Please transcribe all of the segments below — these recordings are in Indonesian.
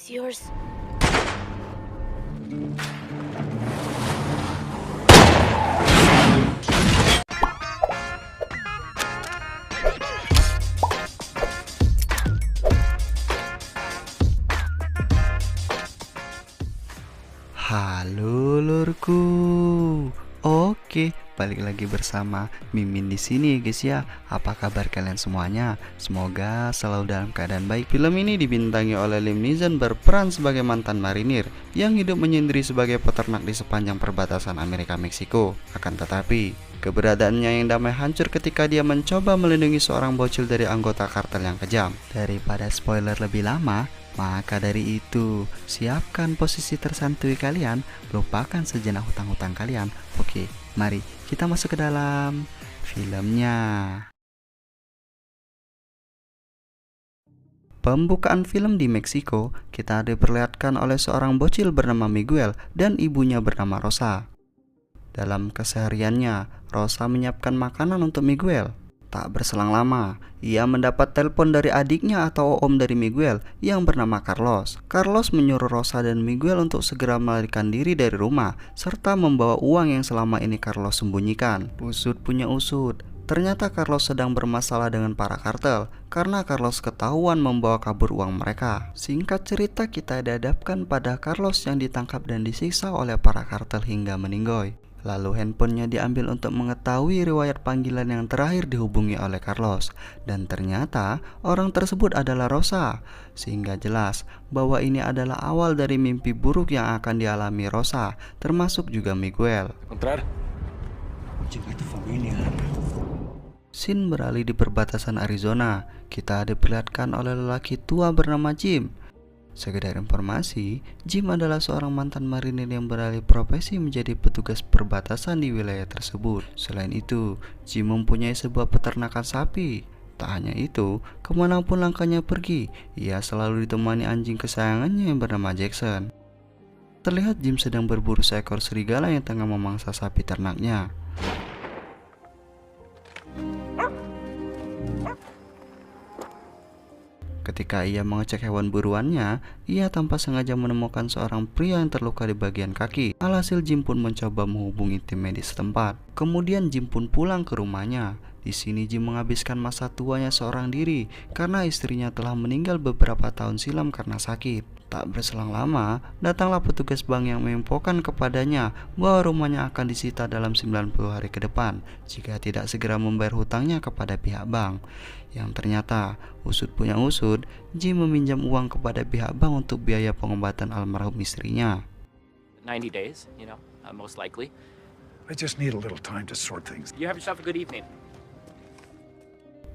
It's yours. Halo lurku. Oke, balik lagi bersama Mimin di sini guys ya. Apa kabar kalian semuanya? Semoga selalu dalam keadaan baik. Film ini dibintangi oleh Liam Neeson berperan sebagai mantan marinir yang hidup menyendiri sebagai peternak di sepanjang perbatasan Amerika Meksiko. Akan tetapi, keberadaannya yang damai hancur ketika dia mencoba melindungi seorang bocil dari anggota kartel yang kejam. Daripada spoiler lebih lama, maka dari itu, siapkan posisi tersantui kalian, lupakan sejenak hutang-hutang kalian. Oke, mari kita masuk ke dalam filmnya. Pembukaan film di Meksiko, kita diperlihatkan oleh seorang bocil bernama Miguel dan ibunya bernama Rosa. Dalam kesehariannya, Rosa menyiapkan makanan untuk Miguel. Tak berselang lama, ia mendapat telepon dari adiknya atau om dari Miguel yang bernama Carlos. Carlos menyuruh Rosa dan Miguel untuk segera melarikan diri dari rumah serta membawa uang yang selama ini Carlos sembunyikan. Usut punya usut, ternyata Carlos sedang bermasalah dengan para kartel karena Carlos ketahuan membawa kabur uang mereka. Singkat cerita, kita dihadapkan pada Carlos yang ditangkap dan disiksa oleh para kartel hingga meninggoy. Lalu handphonenya diambil untuk mengetahui riwayat panggilan yang terakhir dihubungi oleh Carlos. Dan ternyata orang tersebut adalah Rosa. Sehingga jelas bahwa ini adalah awal dari mimpi buruk yang akan dialami Rosa, termasuk juga Miguel. Scene beralih di perbatasan Arizona. Kita diperlihatkan oleh lelaki tua bernama Jim. Sekedar informasi, Jim adalah seorang mantan marinir yang beralih profesi menjadi petugas perbatasan di wilayah tersebut. Selain itu, Jim mempunyai sebuah peternakan sapi. Tak hanya itu, kemanapun langkahnya pergi, ia selalu ditemani anjing kesayangannya yang bernama Jackson. Terlihat Jim sedang berburu seekor serigala yang tengah memangsa sapi ternaknya. Ketika ia mengecek hewan buruannya, ia tanpa sengaja menemukan seorang pria yang terluka di bagian kaki. Alhasil Jim pun mencoba menghubungi tim medis setempat. Kemudian Jim pun pulang ke rumahnya. Di sini Jim menghabiskan masa tuanya seorang diri karena istrinya telah meninggal beberapa tahun silam karena sakit. Tak berselang lama, datanglah petugas bank yang menginfokan kepadanya bahwa rumahnya akan disita dalam 90 hari ke depan jika tidak segera membayar hutangnya kepada pihak bank. Yang ternyata, usut punya usut, Jim meminjam uang kepada pihak bank untuk biaya pengobatan almarhum istrinya. 90 days, most likely. I just need a little time to sort things. You have yourself a good evening.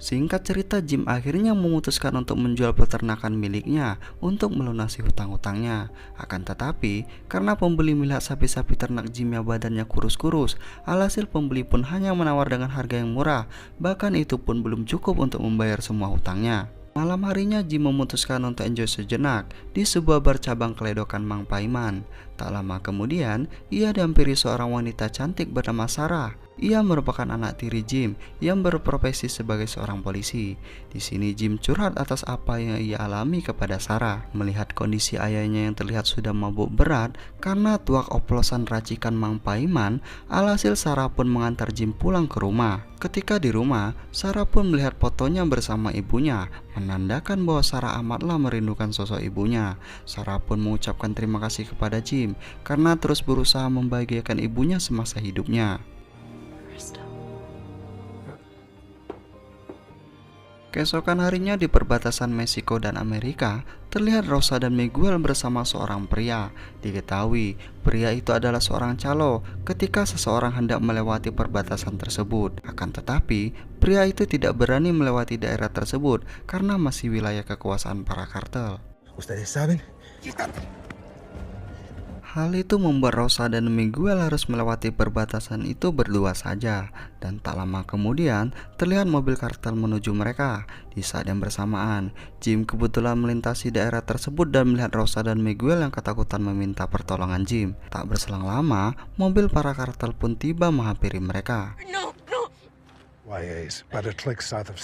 Singkat cerita, Jim akhirnya memutuskan untuk menjual peternakan miliknya untuk melunasi hutang-hutangnya. Akan tetapi, karena pembeli melihat sapi-sapi ternak Jim yang badannya kurus-kurus, alhasil pembeli pun hanya menawar dengan harga yang murah. Bahkan itu pun belum cukup untuk membayar semua hutangnya. Malam harinya Jim memutuskan untuk enjoy sejenak di sebuah bar cabang keledokan Mang Paiman. Tak lama kemudian, ia dihampiri seorang wanita cantik bernama Sarah. Ia merupakan anak tiri Jim yang berprofesi sebagai seorang polisi. Di sini Jim curhat atas apa yang ia alami kepada Sarah. Melihat kondisi ayahnya yang terlihat sudah mabuk berat karena tuak oplosan racikan Mang Paiman, alhasil Sarah pun mengantar Jim pulang ke rumah. Ketika di rumah, Sarah pun melihat fotonya bersama ibunya, menandakan bahwa Sarah amatlah merindukan sosok ibunya. Sarah pun mengucapkan terima kasih kepada Jim karena terus berusaha membahagiakan ibunya semasa hidupnya. Keesokan harinya di perbatasan Meksiko dan Amerika, terlihat Rosa dan Miguel bersama seorang pria. Diketahui, pria itu adalah seorang calo ketika seseorang hendak melewati perbatasan tersebut. Akan tetapi, pria itu tidak berani melewati daerah tersebut karena masih wilayah kekuasaan para kartel. Ustedes saben? Hal itu membuat Rosa dan Miguel harus melewati perbatasan itu berdua saja. Dan tak lama kemudian, terlihat mobil kartel menuju mereka. Di saat yang bersamaan, Jim kebetulan melintasi daerah tersebut dan melihat Rosa dan Miguel yang ketakutan meminta pertolongan Jim. Tak berselang lama, mobil para kartel pun tiba menghampiri mereka. No. YA's about a click south of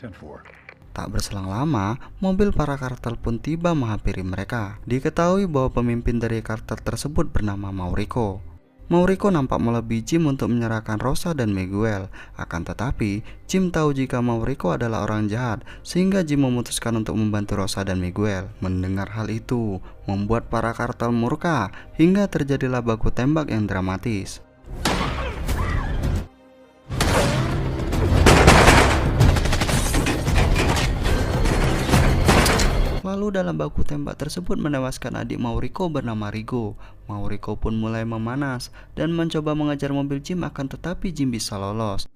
10-4. Tak berselang lama, mobil para kartel pun tiba menghampiri mereka. Diketahui bahwa pemimpin dari kartel tersebut bernama Maurico. Maurico nampak melebihi Jim untuk menyerahkan Rosa dan Miguel. Akan tetapi, Jim tahu jika Maurico adalah orang jahat, sehingga Jim memutuskan untuk membantu Rosa dan Miguel. Mendengar hal itu, membuat para kartel murka, hingga terjadilah baku tembak yang dramatis. Lalu dalam baku tembak tersebut menewaskan adik Maurico bernama Rigo. Maurico pun mulai memanas dan mencoba mengejar mobil Jim, akan tetapi Jim bisa lolos.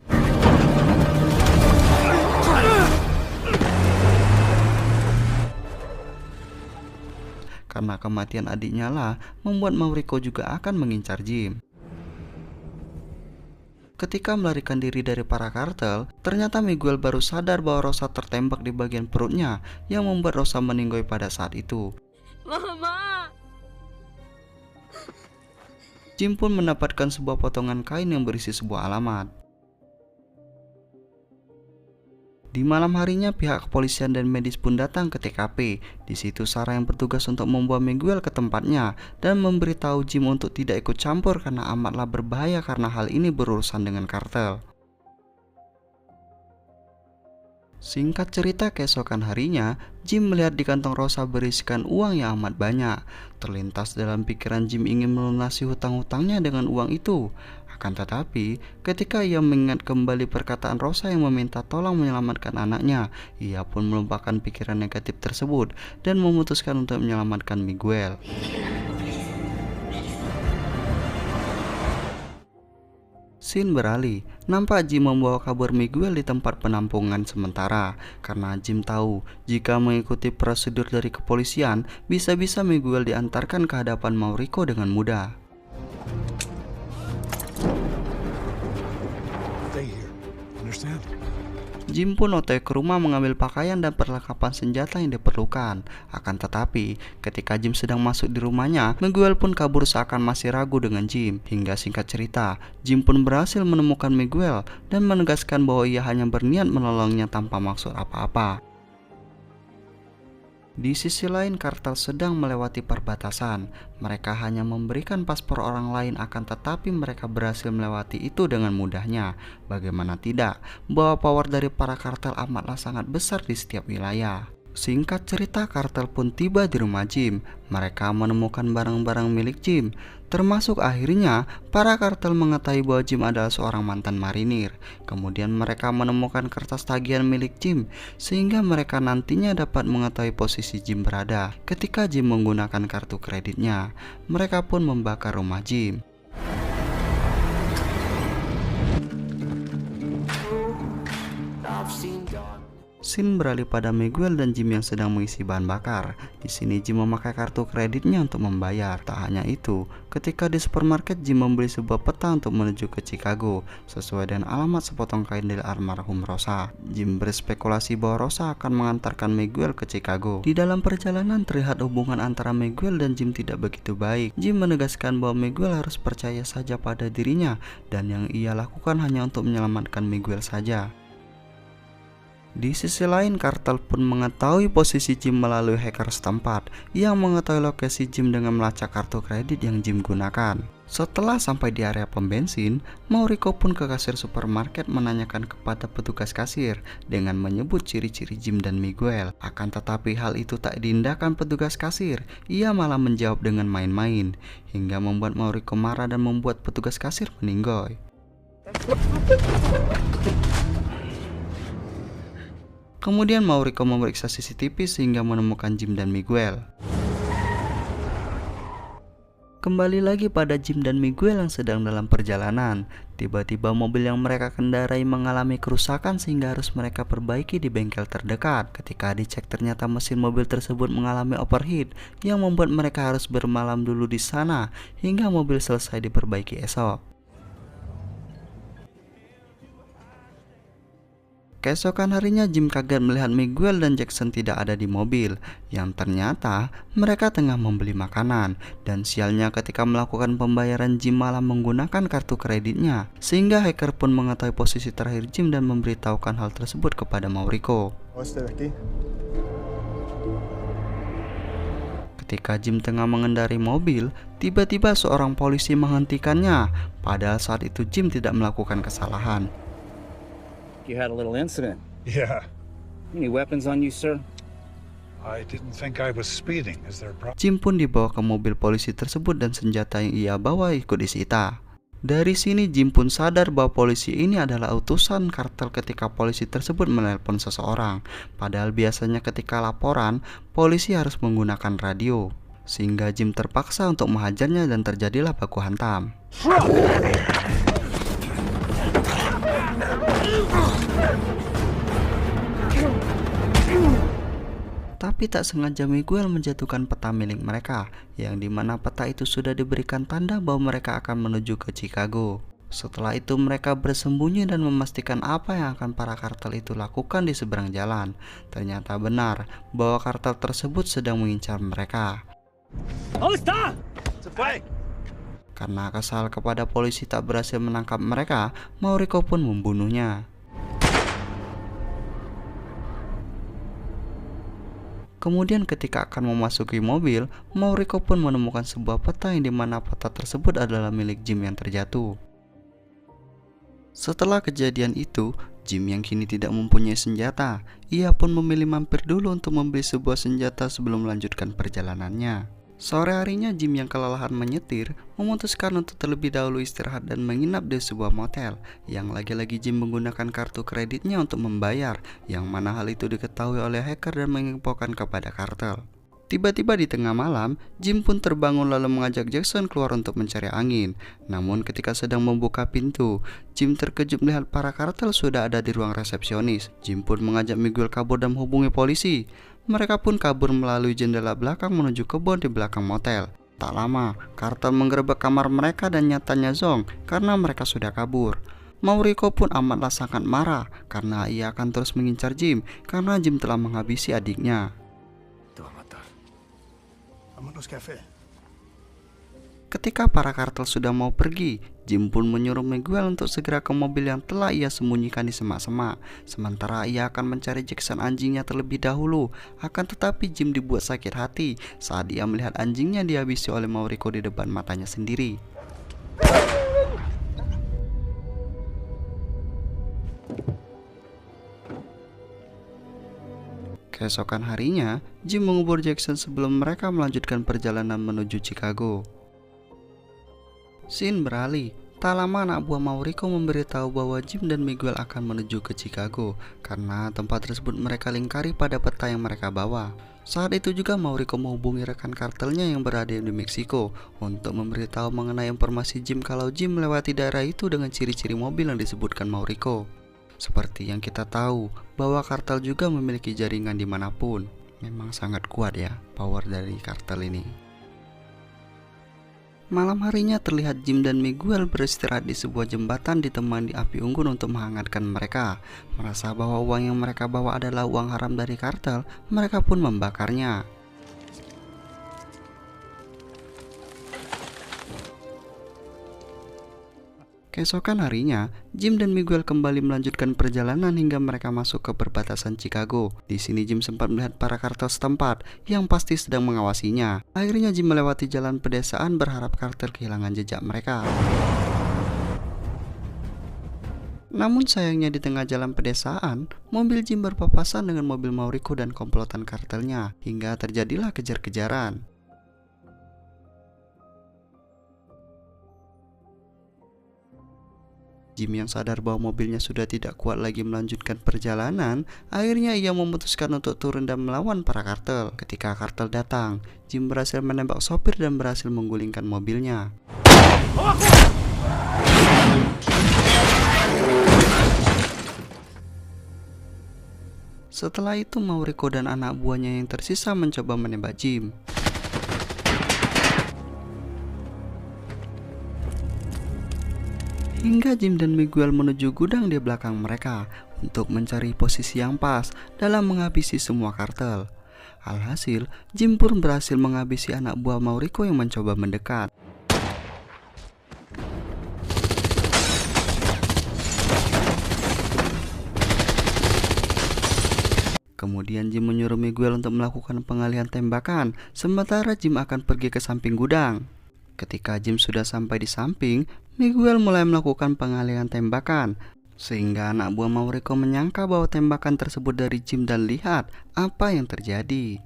Karena kematian adiknya lah membuat Maurico juga akan mengincar Jim. Ketika melarikan diri dari para kartel, ternyata Miguel baru sadar bahwa Rosa tertembak di bagian perutnya yang membuat Rosa meninggoy pada saat itu. Mama! Jim pun mendapatkan sebuah potongan kain yang berisi sebuah alamat. Di malam harinya pihak kepolisian dan medis pun datang ke TKP. Di situ Sarah yang bertugas untuk membawa Miguel ke tempatnya dan memberitahu Jim untuk tidak ikut campur karena amatlah berbahaya karena hal ini berurusan dengan kartel. Singkat cerita, keesokan harinya, Jim melihat di kantong Rosa berisikan uang yang amat banyak. Terlintas dalam pikiran Jim ingin melunasi hutang-hutangnya dengan uang itu. Akan tetapi, ketika ia mengingat kembali perkataan Rosa yang meminta tolong menyelamatkan anaknya, ia pun melupakan pikiran negatif tersebut dan memutuskan untuk menyelamatkan Miguel. Scene beralih, nampak Jim membawa kabur Miguel di tempat penampungan sementara. Karena Jim tahu, jika mengikuti prosedur dari kepolisian, bisa-bisa Miguel diantarkan ke hadapan Maurico dengan mudah. Stay here. Understand? Jim pun otw ke rumah mengambil pakaian dan perlengkapan senjata yang diperlukan. Akan tetapi, ketika Jim sedang masuk di rumahnya, Miguel pun kabur seakan masih ragu dengan Jim. Hingga singkat cerita, Jim pun berhasil menemukan Miguel dan menegaskan bahwa ia hanya berniat menolongnya tanpa maksud apa-apa. Di sisi lain, kartel sedang melewati perbatasan. Mereka hanya memberikan paspor orang lain, akan tetapi mereka berhasil melewati itu dengan mudahnya. Bagaimana tidak, bahwa power dari para kartel amatlah sangat besar di setiap wilayah. Singkat cerita, kartel pun tiba di rumah Jim. Mereka menemukan barang-barang milik Jim. Termasuk akhirnya, para kartel mengetahui bahwa Jim adalah seorang mantan marinir. Kemudian mereka menemukan kertas tagihan milik Jim, sehingga mereka nantinya dapat mengetahui posisi Jim berada. Ketika Jim menggunakan kartu kreditnya, mereka pun membakar rumah Jim. Scene beralih pada Miguel dan Jim yang sedang mengisi bahan bakar. Di sini Jim memakai kartu kreditnya untuk membayar. Tak hanya itu, ketika di supermarket Jim membeli sebuah peta untuk menuju ke Chicago sesuai dengan alamat sepotong kain dari almarhum Rosa. Jim berspekulasi bahwa Rosa akan mengantarkan Miguel ke Chicago. Di dalam perjalanan terlihat hubungan antara Miguel dan Jim tidak begitu baik. Jim menegaskan bahwa Miguel harus percaya saja pada dirinya dan yang ia lakukan hanya untuk menyelamatkan Miguel saja. Di sisi lain, kartel pun mengetahui posisi Jim melalui hacker setempat yang mengetahui lokasi Jim dengan melacak kartu kredit yang Jim gunakan. Setelah sampai di area pom bensin, Maurico pun ke kasir supermarket menanyakan kepada petugas kasir dengan menyebut ciri-ciri Jim dan Miguel. Akan tetapi hal itu tak diindahkan petugas kasir, ia malah menjawab dengan main-main, hingga membuat Maurico marah dan membuat petugas kasir meninggoy. Kemudian Maurico memeriksa CCTV sehingga menemukan Jim dan Miguel. Kembali lagi pada Jim dan Miguel yang sedang dalam perjalanan. Tiba-tiba mobil yang mereka kendarai mengalami kerusakan sehingga harus mereka perbaiki di bengkel terdekat. Ketika dicek, ternyata mesin mobil tersebut mengalami overheat yang membuat mereka harus bermalam dulu di sana hingga mobil selesai diperbaiki esok. Keesokan harinya Jim kaget melihat Miguel dan Jackson tidak ada di mobil, yang ternyata mereka tengah membeli makanan. Dan sialnya ketika melakukan pembayaran Jim malah menggunakan kartu kreditnya, sehingga hacker pun mengetahui posisi terakhir Jim dan memberitahukan hal tersebut kepada Mauricio. Ketika Jim tengah mengendarai mobil, tiba-tiba seorang polisi menghentikannya, padahal saat itu Jim tidak melakukan kesalahan. You had a little incident. Yeah. Any weapons on you, sir? I didn't think I was speeding. Is there a problem? Jim pun dibawa ke mobil polisi tersebut dan senjata yang ia bawa ikut disita. Dari sini Jim pun sadar bahwa polisi ini adalah utusan kartel ketika polisi tersebut menelpon seseorang. Padahal biasanya ketika laporan, polisi harus menggunakan radio. Sehingga Jim terpaksa untuk menghajarnya dan terjadilah baku hantam. Tapi tak sengaja Miguel menjatuhkan peta milik mereka, yang dimana peta itu sudah diberikan tanda bahwa mereka akan menuju ke Chicago. Setelah itu mereka bersembunyi dan memastikan apa yang akan para kartel itu lakukan di seberang jalan. Ternyata benar bahwa kartel tersebut sedang mengincar mereka. Karena kesal kepada polisi tak berhasil menangkap mereka, Mauricio pun membunuhnya. Kemudian ketika akan memasuki mobil, Mauricio pun menemukan sebuah peta yang dimana peta tersebut adalah milik Jim yang terjatuh. Setelah kejadian itu, Jim yang kini tidak mempunyai senjata, ia pun memilih mampir dulu untuk membeli sebuah senjata sebelum melanjutkan perjalanannya. Sore harinya Jim yang kelelahan menyetir memutuskan untuk terlebih dahulu istirahat dan menginap di sebuah motel, yang lagi-lagi Jim menggunakan kartu kreditnya untuk membayar, yang mana hal itu diketahui oleh hacker dan menginfokan kepada kartel. Tiba-tiba di tengah malam, Jim pun terbangun lalu mengajak Jackson keluar untuk mencari angin. Namun ketika sedang membuka pintu, Jim terkejut melihat para kartel sudah ada di ruang resepsionis. Jim pun mengajak Miguel kabur dan menghubungi polisi. Mereka pun kabur melalui jendela belakang menuju kebun di belakang motel. Tak lama, kartel menggerebek kamar mereka dan nyatanya zonk karena mereka sudah kabur. Mauricio pun amatlah sangat marah karena ia akan terus mengincar Jim karena Jim telah menghabisi adiknya. Vámonos, café. Ketika para kartel sudah mau pergi, Jim pun menyuruh Miguel untuk segera ke mobil yang telah ia sembunyikan di semak-semak. Sementara ia akan mencari Jackson anjingnya terlebih dahulu. Akan tetapi Jim dibuat sakit hati saat ia melihat anjingnya dihabisi oleh Mauricio di depan matanya sendiri. Keesokan harinya, Jim mengubur Jackson sebelum mereka melanjutkan perjalanan menuju Chicago. Scene beralih. Tak lama anak buah Mauricio memberitahu bahwa Jim dan Miguel akan menuju ke Chicago karena tempat tersebut mereka lingkari pada peta yang mereka bawa. Saat itu juga Mauricio menghubungi rekan kartelnya yang berada di Meksiko untuk memberitahu mengenai informasi Jim kalau Jim melewati daerah itu dengan ciri-ciri mobil yang disebutkan Mauricio. Seperti yang kita tahu bahwa kartel juga memiliki jaringan dimanapun. Memang sangat kuat ya power dari kartel ini. Malam harinya terlihat Jim dan Miguel beristirahat di sebuah jembatan ditemani api unggun untuk menghangatkan mereka. Merasa bahwa uang yang mereka bawa adalah uang haram dari kartel, mereka pun membakarnya. Keesokan harinya, Jim dan Miguel kembali melanjutkan perjalanan hingga mereka masuk ke perbatasan Chicago. Di sini Jim sempat melihat para kartel setempat yang pasti sedang mengawasinya. Akhirnya Jim melewati jalan pedesaan berharap kartel kehilangan jejak mereka. Namun sayangnya di tengah jalan pedesaan, mobil Jim berpapasan dengan mobil Mauricio dan komplotan kartelnya hingga terjadilah kejar-kejaran. Jim yang sadar bahwa mobilnya sudah tidak kuat lagi melanjutkan perjalanan, akhirnya ia memutuskan untuk turun dan melawan para kartel. Ketika kartel datang, Jim berhasil menembak sopir dan berhasil menggulingkan mobilnya. Setelah itu Mauricio dan anak buahnya yang tersisa mencoba menembak Jim. hingga Jim dan Miguel menuju gudang di belakang mereka untuk mencari posisi yang pas dalam menghabisi semua kartel. Alhasil, Jim pun berhasil menghabisi anak buah Mauricio yang mencoba mendekat. Kemudian Jim menyuruh Miguel untuk melakukan pengalihan tembakan, sementara Jim akan pergi ke samping gudang. Ketika Jim sudah sampai di samping, Miguel mulai melakukan pengalihan tembakan, sehingga anak buah Mauricio menyangka bahwa tembakan tersebut dari Jim dan lihat apa yang terjadi.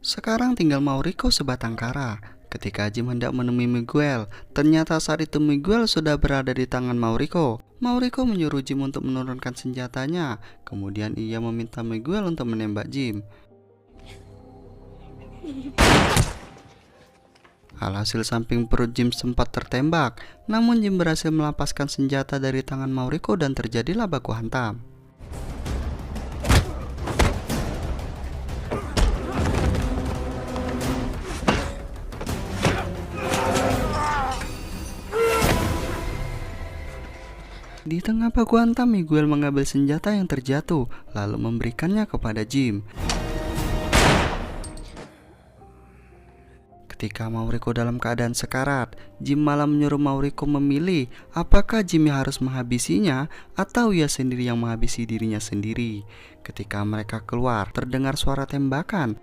Sekarang tinggal Mauricio sebatang kara. Ketika Jim hendak menemui Miguel, ternyata saat itu Miguel sudah berada di tangan Mauricio. Mauricio menyuruh Jim untuk menurunkan senjatanya. Kemudian ia meminta Miguel untuk menembak Jim. Alhasil samping perut Jim sempat tertembak, namun Jim berhasil melepaskan senjata dari tangan Mauricio dan terjadilah baku hantam. Di tengah baku hantam, Miguel mengambil senjata yang terjatuh, lalu memberikannya kepada Jim. Ketika Mauricio dalam keadaan sekarat, Jim malah menyuruh Mauricio memilih apakah Jim harus menghabisinya atau ia sendiri yang menghabisi dirinya sendiri. Ketika mereka keluar, terdengar suara tembakan,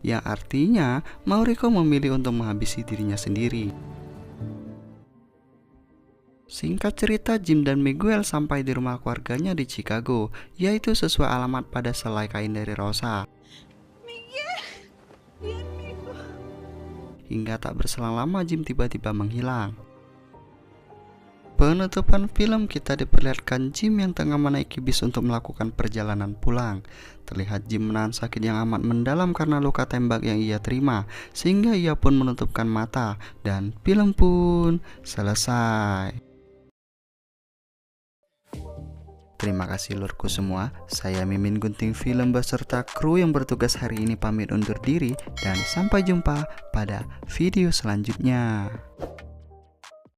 yang artinya Mauricio memilih untuk menghabisi dirinya sendiri. Singkat cerita, Jim dan Miguel sampai di rumah keluarganya di Chicago, yaitu sesuai alamat pada selai kain dari Rosa. Hingga tak berselang lama Jim tiba-tiba menghilang. Penutupan film kita diperlihatkan Jim yang tengah menaiki bis untuk melakukan perjalanan pulang. Terlihat Jim menahan sakit yang amat mendalam karena luka tembak yang ia terima, sehingga ia pun menutupkan mata dan film pun selesai. Terima kasih lurku semua, saya Mimin Gunting Film beserta kru yang bertugas hari ini pamit undur diri dan sampai jumpa pada video selanjutnya.